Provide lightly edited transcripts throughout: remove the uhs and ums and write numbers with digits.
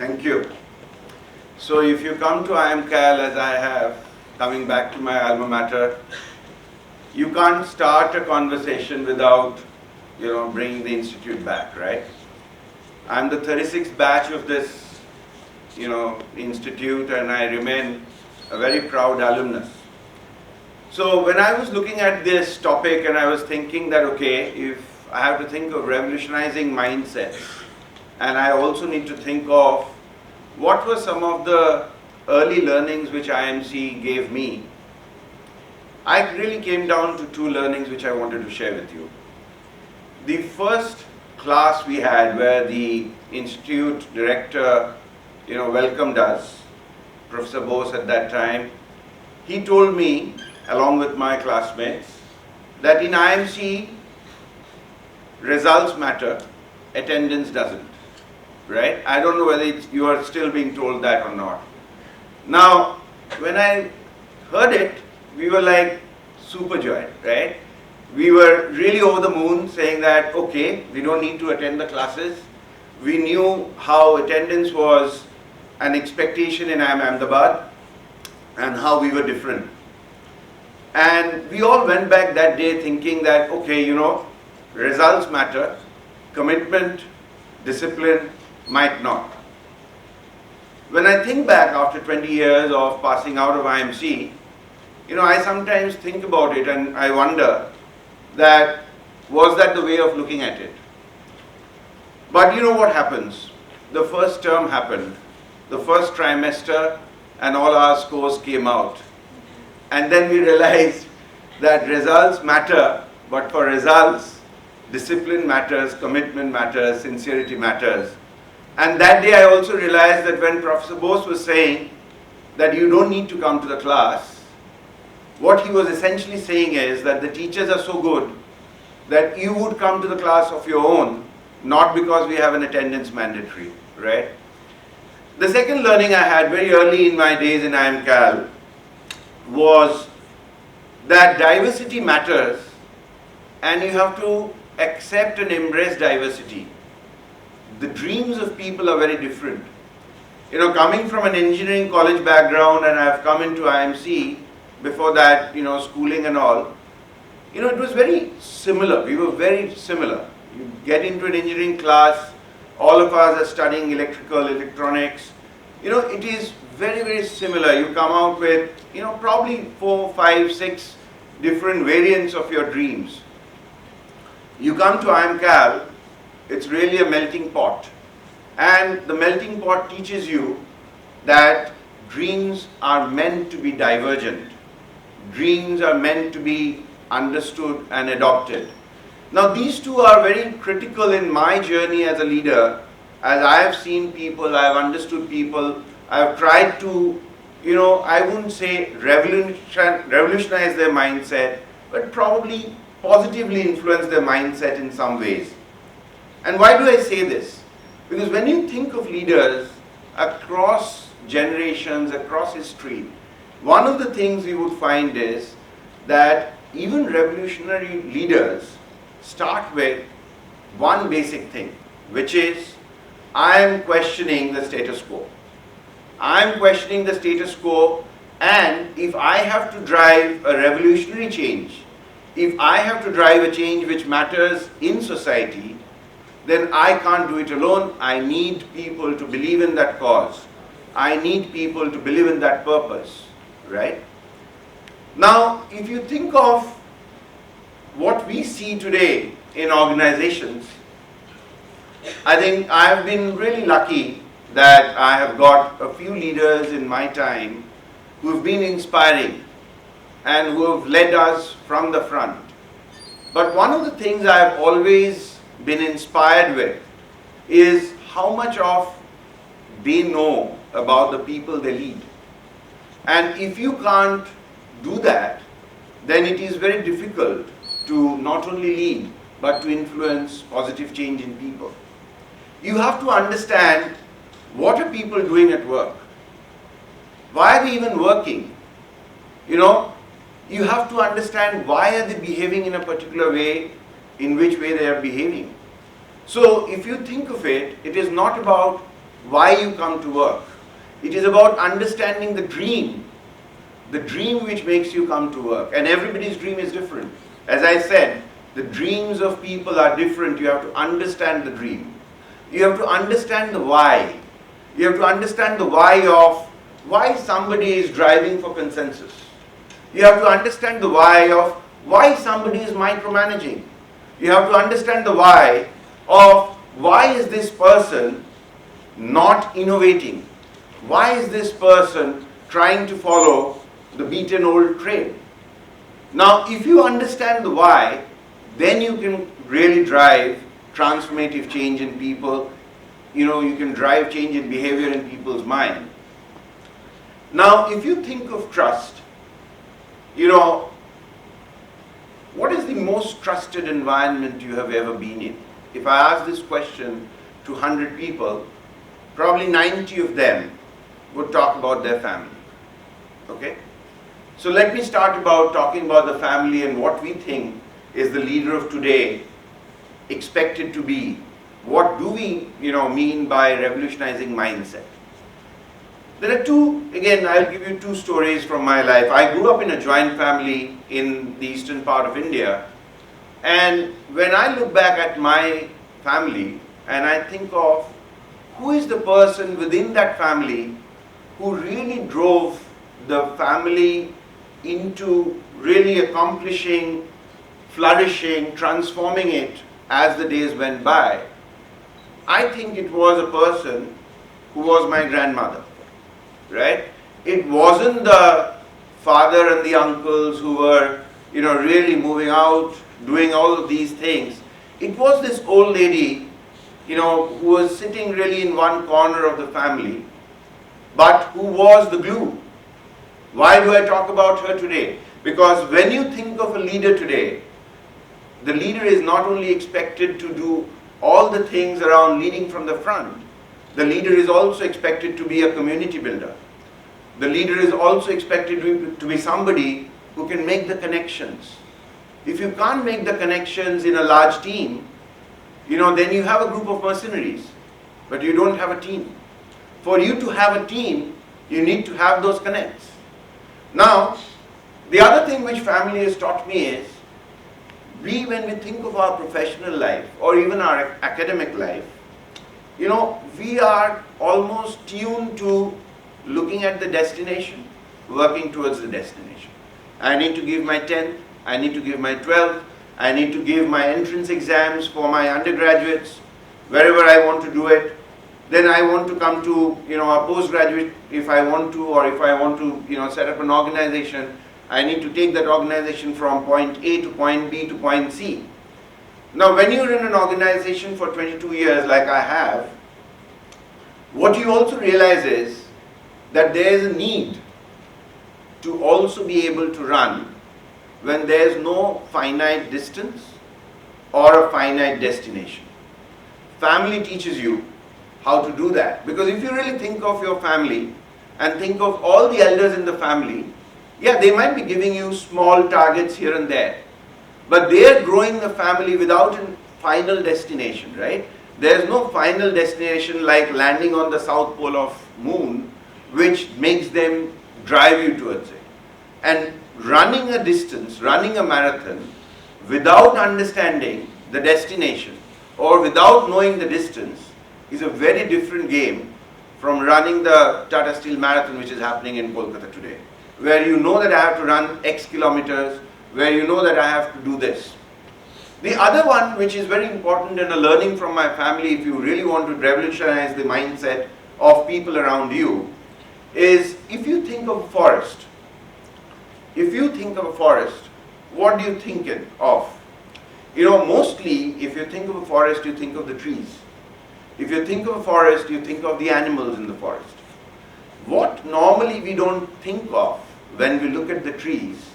Thank you. So if you come to IIM Cal as I have, coming back to my alma mater, you can't start a conversation without, bringing the institute back, right? I'm the 36th batch of this, institute, and I remain a very proud alumnus. So when I was looking at this topic and I was thinking that, okay, if I have to think of revolutionizing mindsets, and I also need to think of what were some of the early learnings which IMC gave me, I really came down to two learnings which I wanted to share with you. The first class we had where the institute director, welcomed us, Professor Bose at that time, he told me, along with my classmates, that in IMC, results matter, attendance doesn't, right? I don't know whether you are still being told that or not. Now, when I heard it, we were like super joyed, right? We were really over the moon saying that, okay, we don't need to attend the classes. We knew how attendance was an expectation in IIM Ahmedabad and how we were different. And we all went back that day thinking that, okay, results matter, commitment, discipline might not. When I think back after 20 years of passing out of IMC, I sometimes think about it and I wonder that, was that the way of looking at it? But you know what happens? The first term happened, the first trimester, and all our scores came out. And then we realized that results matter, but for results, discipline matters, commitment matters, sincerity matters. And that day I also realized that when Professor Bose was saying that you don't need to come to the class, what he was essentially saying is that the teachers are so good that you would come to the class of your own, not because we have an attendance mandatory, right? The second learning I had very early in my days in IIM Cal was that diversity matters and you have to accept and embrace diversity. The dreams of people are very different. Coming from an engineering college background, and I've come into IMC, before that, schooling and all, it was very similar. We were very similar. You get into an engineering class, all of us are studying electrical, electronics. It is very, very similar. You come out with, probably 4, 5, 6 different variants of your dreams. You come to IIM Cal, it's really a melting pot. And the melting pot teaches you that dreams are meant to be divergent. Dreams are meant to be understood and adopted. Now these two are very critical in my journey as a leader. As I have seen people, I have understood people, I have tried to, I wouldn't say revolutionize their mindset, but probably positively influence their mindset in some ways. And why do I say this? Because when you think of leaders across generations, across history, one of the things we would find is that even revolutionary leaders start with one basic thing, which is, I am questioning the status quo. I am questioning the status quo, and if I have to drive a revolutionary change, if I have to drive a change which matters in society, then I can't do it alone. I need people to believe in that cause. I need people to believe in that purpose, right? Now, if you think of what we see today in organizations, I think I have been really lucky that I have got a few leaders in my time who have been inspiring and who have led us from the front. But one of the things I have always been inspired with is how much of they know about the people they lead. And if you can't do that, then it is very difficult to not only lead, but to influence positive change in people. You have to understand, what are people doing at work? Why are they even working? You have to understand, why are they behaving in a particular way, in which way they are behaving. So if you think of it, it is not about why you come to work. It is about understanding the dream which makes you come to work. And everybody's dream is different. As I said, the dreams of people are different. You have to understand the dream. You have to understand the why. You have to understand the why of why somebody is driving for consensus. You have to understand the why of why somebody is micromanaging. You have to understand the why of why is this person not innovating? Why is this person trying to follow the beaten old trade? Now, if you understand the why, then you can really drive transformative change in people. You can drive change in behavior in people's mind. Now, if you think of trust, what is the most trusted environment you have ever been in? If I ask this question to 100 people, probably 90 of them would talk about their family. Okay? So let me start talking about the family and what we think is the leader of today expected to be. What do we, mean by revolutionizing mindset? There are I'll give you two stories from my life. I grew up in a joint family in the eastern part of India. And when I look back at my family and I think of who is the person within that family who really drove the family into really accomplishing, flourishing, transforming it as the days went by, I think it was a person who was my grandmother, right? It wasn't the father and the uncles who were, really moving out, doing all of these things. It was this old lady, who was sitting really in one corner of the family, but who was the glue. Why do I talk about her today? Because when you think of a leader today, the leader is not only expected to do all the things around leading from the front, the leader is also expected to be a community builder. The leader is also expected to be somebody who can make the connections. If you can't make the connections in a large team, then you have a group of mercenaries, but you don't have a team. For you to have a team, you need to have those connects. Now, the other thing which family has taught me is, when we think of our professional life or even our academic life, we are almost tuned to looking at the destination, working towards the destination. I need to give my 10th, I need to give my 12th, I need to give my entrance exams for my undergraduates, wherever I want to do it. Then I want to come to, a postgraduate if I want to, or if I want to, set up an organization, I need to take that organization from point A to point B to point C. Now, when you're in an organization for 22 years like I have, what you also realize is that there is a need to also be able to run when there is no finite distance or a finite destination. Family teaches you how to do that. Because if you really think of your family and think of all the elders in the family, yeah, they might be giving you small targets here and there, but they are growing the family without a final destination, right? There is no final destination like landing on the south pole of moon, which makes them drive you towards it. And running a distance, running a marathon, without understanding the destination or without knowing the distance is a very different game from running the Tata Steel Marathon, which is happening in Kolkata today, where you know that I have to run X kilometers, where you know that I have to do this. The other one, which is very important and a learning from my family, if you really want to revolutionize the mindset of people around you, is if you think of a forest, what do you think of? Mostly if you think of a forest, you think of the trees. If you think of a forest, you think of the animals in the forest. What normally we don't think of when we look at the trees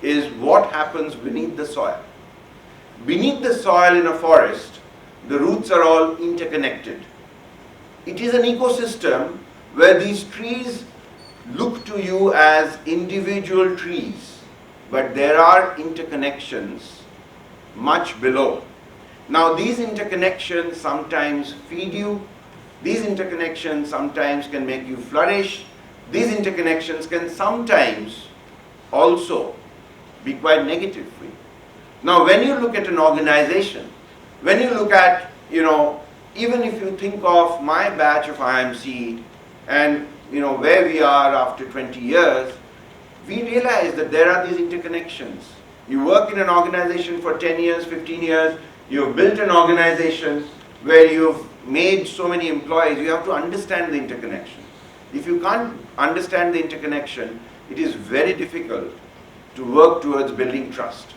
is what happens beneath the soil. Beneath the soil in a forest, the roots are all interconnected. It is an ecosystem where these trees look to you as individual trees, but there are interconnections much below. Now these interconnections sometimes feed you, These interconnections sometimes can make you flourish. These interconnections can sometimes also be quite negative for you. Now, when you look at an organization, when you look at, even if you think of my batch of IMC and, where we are after 20 years, we realize that there are these interconnections. You work in an organization for 10 years, 15 years, you've built an organization where you've made so many employees, you have to understand the interconnection. If you can't understand the interconnection, it is very difficult to work towards building trust.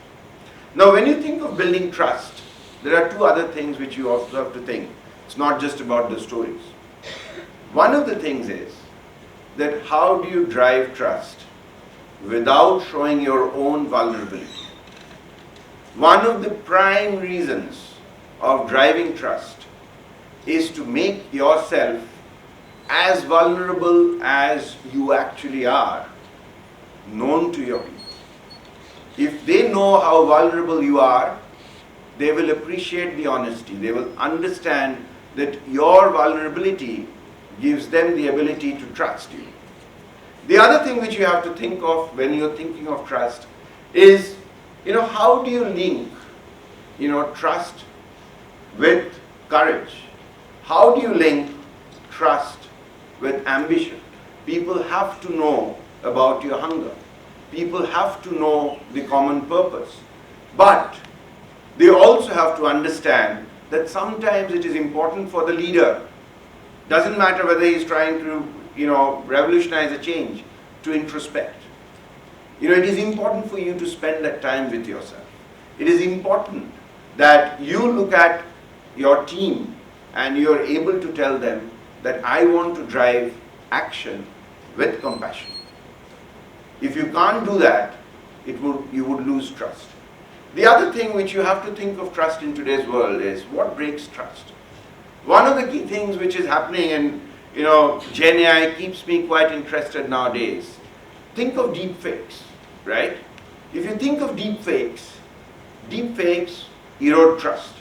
Now, when you think of building trust, there are two other things which you also have to think. It's not just about the stories. One of the things is that how do you drive trust without showing your own vulnerability? One of the prime reasons of driving trust is to make yourself as vulnerable as you actually are known to your people. If they know how vulnerable you are, they will appreciate the honesty. They will understand that your vulnerability gives them the ability to trust you. The other thing which you have to think of when you're thinking of trust is, how do you link, trust with courage? How do you link trust with ambition? People have to know about your hunger. People have to know the common purpose. But they also have to understand that sometimes it is important for the leader. Doesn't matter whether he's trying to, revolutionize a change, to introspect. It is important for you to spend that time with yourself. It is important that you look at your team and you're able to tell them that I want to drive action with compassion. If you can't do that, you would lose trust. The other thing which you have to think of trust in today's world is what breaks trust. One of the key things which is happening, and Gen AI keeps me quite interested nowadays. Think of deep fakes, right? If you think of deep fakes erode trust.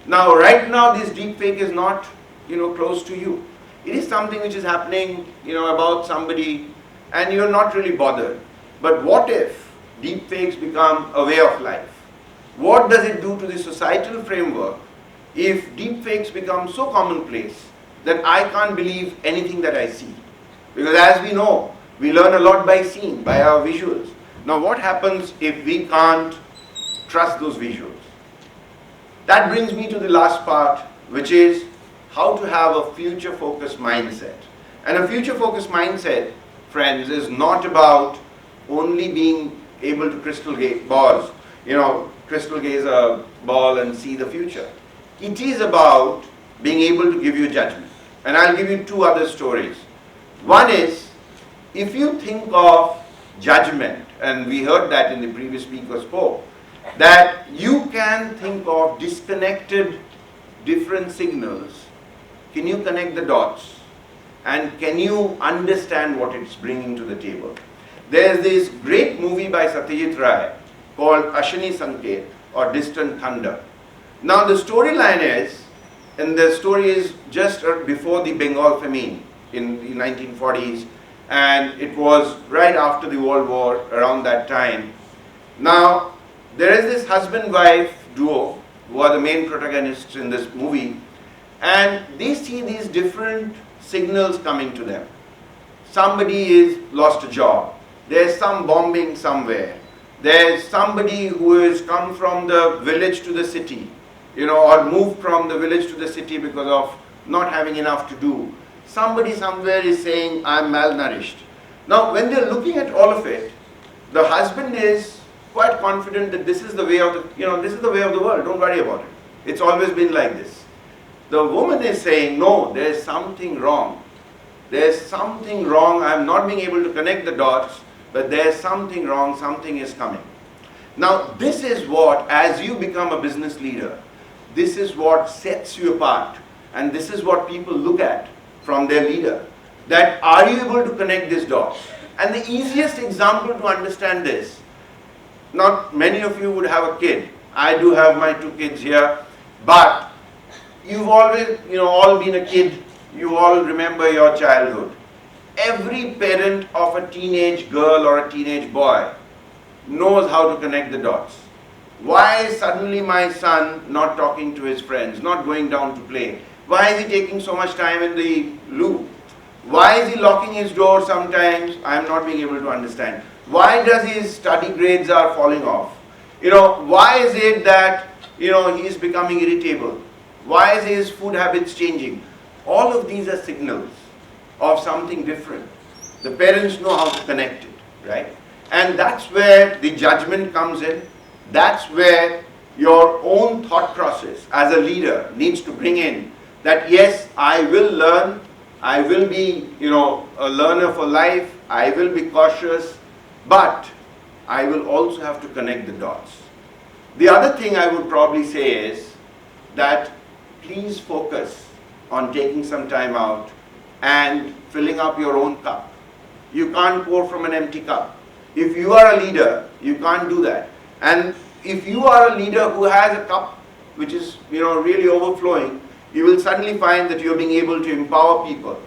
Now, right now, this deep fake is not, close to you. It is something which is happening, about somebody, and you're not really bothered. But what if deep fakes become a way of life? What does it do to the societal framework if deep fakes become so commonplace that I can't believe anything that I see? Because as we know, we learn a lot by seeing, by our visuals. Now, what happens if we can't trust those visuals? That brings me to the last part, which is how to have a future-focused mindset. And a future-focused mindset, friends, is not about only being able to crystal gaze a ball and see the future. It is about being able to give you judgment. And I'll give you two other stories. One is, if you think of judgment, and we heard that in the previous speaker spoke, that you can think of disconnected different signals. Can you connect the dots? And can you understand what it's bringing to the table? There's this great movie by Satyajit Ray called Ashani Sanket, or Distant Thunder. Now the storyline is, and the story is just before the Bengal famine in the 1940s, and it was right after the World War, around that time. Now, there is this husband-wife duo who are the main protagonists in this movie, and they see these different signals coming to them. Somebody is lost a job. There's some bombing somewhere. There's somebody who has come from the village to the city, or moved from the village to the city because of not having enough to do. Somebody somewhere is saying, I'm malnourished. Now, when they're looking at all of it, the husband is quite confident that this is the way of this is the way of the world. Don't worry about it. It's always been like this. The woman is saying, no, there's something wrong. There's something wrong. I'm not being able to connect the dots, but there's something wrong. Something is coming. Now, this is what, as you become a business leader, this is what sets you apart. And this is what people look at from their leader. That are you able to connect these dots? And the easiest example to understand this, not many of you would have a kid. I do have my two kids here, but you've always, all been a kid, you all remember your childhood. Every parent of a teenage girl or a teenage boy knows how to connect the dots. Why is suddenly my son not talking to his friends, not going down to play? Why is he taking so much time in the loo? Why is he locking his door sometimes? I am not being able to understand. Why does his study grades are falling off? Why is it that, he is becoming irritable? Why is his food habits changing? All of these are signals of something different. The parents know how to connect it, right? And that's where the judgment comes in. That's where your own thought process as a leader needs to bring in that, yes, I will learn, I will be, a learner for life, I will be cautious, but I will also have to connect the dots. The other thing I would probably say is that please focus on taking some time out and filling up your own cup. You can't pour from an empty cup. If you are a leader, you can't do that. And if you are a leader who has a cup which is really overflowing, you will suddenly find that you're being able to empower people.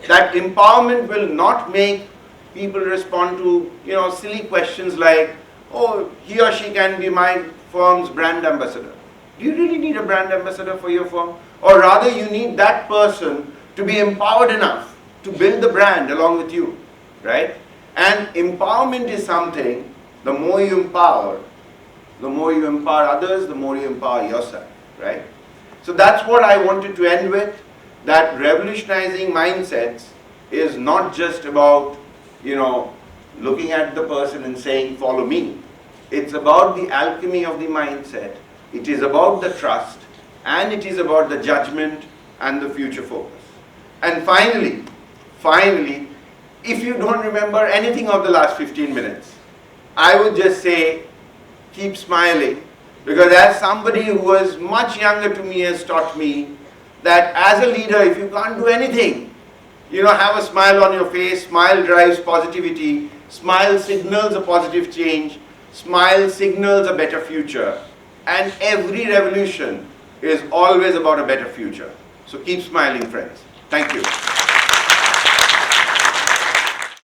That empowerment will not make people respond to silly questions like, oh, he or she can be my firm's brand ambassador. Do you really need a brand ambassador for your firm? Or rather, you need that person to be empowered enough to build the brand along with you, right? And empowerment is something, the more you empower others, the more you empower yourself, right? So that's what I wanted to end with, that revolutionizing mindsets is not just about, looking at the person and saying, follow me. It's about the alchemy of the mindset. It is about the trust, and it is about the judgment and the future focus. And finally, if you don't remember anything of the last 15 minutes, I would just say, keep smiling, because as somebody who was much younger to me has taught me that as a leader, if you can't do anything, have a smile on your face. Smile drives positivity. Smile signals a positive change. Smile signals a better future. And every revolution is always about a better future. So keep smiling, friends. Thank you.